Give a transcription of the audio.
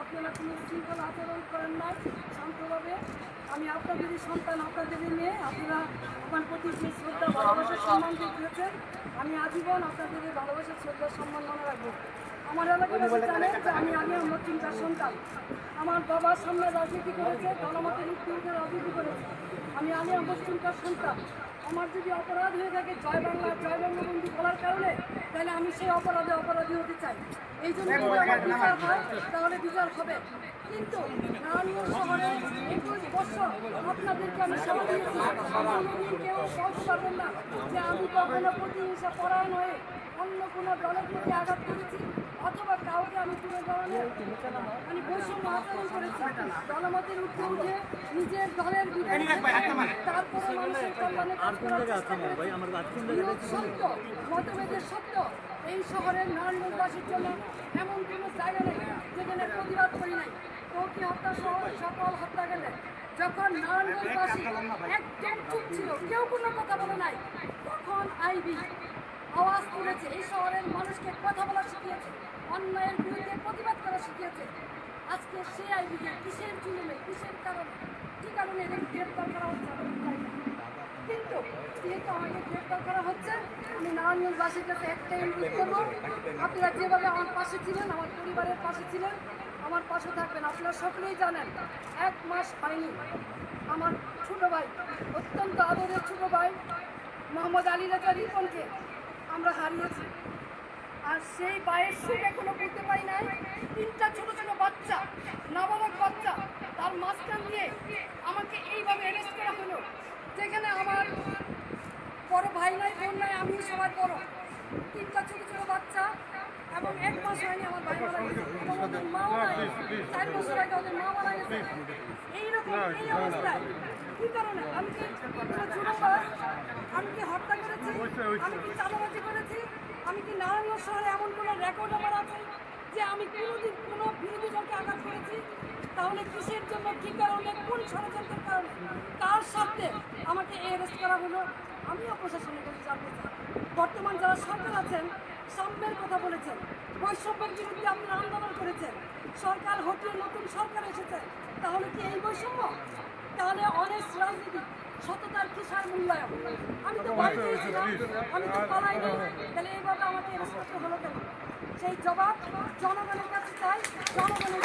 আপনারা কোনো শৃঙ্খলা আচরণ করেন নাই শান্তভাবে। আমি আপনাদেরই সন্তান, আপনাদেরই মেয়ে। আপনারা আমার প্রতি যে শ্রদ্ধা, ভালোবাসার সম্মান দেখিয়েছেন, আমি আজীবন আপনাদের এই ভালোবাসার শ্রদ্ধা সম্মান মনে রাখবো। আমার এলাকাবাসী জানেন যে আমি আগে আমার চিন্তার সন্তান। আমার বাবার সামনে রাজনীতি করেছে, জনমতের উদ্যোগে রাজনীতি করেছে। আমি আলী আহমদ চিন্তার সন্তান। আমার যদি অপরাধ হয়ে থাকে জয় বাংলা, জয় বঙ্গবন্ধু বলার কারণে, তাহলে আমি সেই অপরাধী হতে চাই। এই জন্য যদি আমার বিচার হয় তাহলে বিচার হবে। কিন্তু নারায়ণগঞ্জ শহরে 21 বছর আপনাদেরকে আমি সেবা দিয়েছি। কোনোদিন কেউ বলতে পারবেন না যে আমি কখনো প্রতিহিংসা পরায়ণ হয়ে অন্য কোনো দলের প্রতি আঘাত করেছি অথবা কাউকে আমি কোনো ধরনের বৈষম্য আচরণ করেছি। জনমতের উঠে উঠে নিজের দলের তারপরে মানুষের কল্যাণে কাজ করার চেষ্টা করেছি। সত্য, মতভেদের সত্য এই শহরের নারায়ণগঞ্জবাসীর জন্য এমন কোনো জায়গা নেই যেখানে প্রতিবাদ করি নাই। কৌকি হত্যা সহ সকল হত্যাকাণ্ডে যখন নারায়ণগঞ্জবাসী একদম চুপ ছিল, কেউ কোনো কথা বলে নাই, তখন আইবি আওয়াজ তুলেছে। এই শহরের মানুষকে কথা বলা শিখিয়েছে, অন্যায়ের বিরুদ্ধে প্রতিবাদ করা শিখিয়েছে। আজকে সেই আইবিকে কিসের জুলুমে, কিসের কারণে, কী কারণে এদের গ্রেপ্তার করা হচ্ছে আমি জানি না। কিন্তু যেহেতু আমাকে গ্রেপ্তার করা হচ্ছে, আমি নারায়ণগঞ্জবাসীর কাছে একটাই অনুরোধ করবো, আপনারা যেভাবে আমার পাশে ছিলেন, আমার পরিবারের পাশে ছিলেন, আমার পাশে থাকবেন। আপনারা সকলেই জানেন 1 মাস হয়নি আমার ছোটো ভাই, অত্যন্ত আদরের ছোটো ভাই মোহাম্মদ আলী রাজা রিপনকে আমরা হারিয়েছি। আর সেই ভাইয়ের সুখ এখনো বুঝতে পারি নাই। 3টা ছোট ছোট বাচ্চা, নাবালক বাচ্চা, তার মাঝখান দিয়ে আমাকে এইভাবে অ্যারেস্ট করা হলো, যেখানে আমার বড় ভাই নাই, বোন নাই, আমি সবার বড়। 3টা ছোট ছোট বাচ্চা এবং 1 মাস হয়নি আমার ভাই মারা গেছে এবং ওদের মা মারা গেছে। 4 বছর আগে ওদের মা মারা গেছে। এইরকম এই অবস্থায় কী কারণে? আমি কি ছোটবাস, আমি কি হত্যা করেছি, আমি কি চাঁদাবাজি করেছি, আমি কি নারায়ণগঞ্জ শহরে এমন কোনো রেকর্ড আমার আছে যে আমি কোনোদিন কোনো বিরোধী দলকে আঘাত করেছি? তাহলে কিসের জন্য, কী কারণে, কোন ষড়যন্ত্রের কারণে, কার স্বার্থে আমাকে অ্যারেস্ট করা হলো? আমিও প্রশাসনের কাছে জানতে চাই। বর্তমান যারা সরকার আছেন, সাম্যের কথা বলেছেন, বৈষম্যের বিরুদ্ধে আপনারা আন্দোলন করেছেন, সরকার হটিয়ে নতুন সরকার এসেছে, তাহলে কি এই বৈষম্য? তাহলে অনেক রাজনীতি, সততার কিসার মূল্যায়ন? আমি তো বাড়ি চেয়েছিলাম, আমি তো পালাইনি, তাহলে এইভাবে আমাকে অ্যারেস্ট করতে হলো কেন? সেই জবাব জনগণের কাছে চাই, জনগণের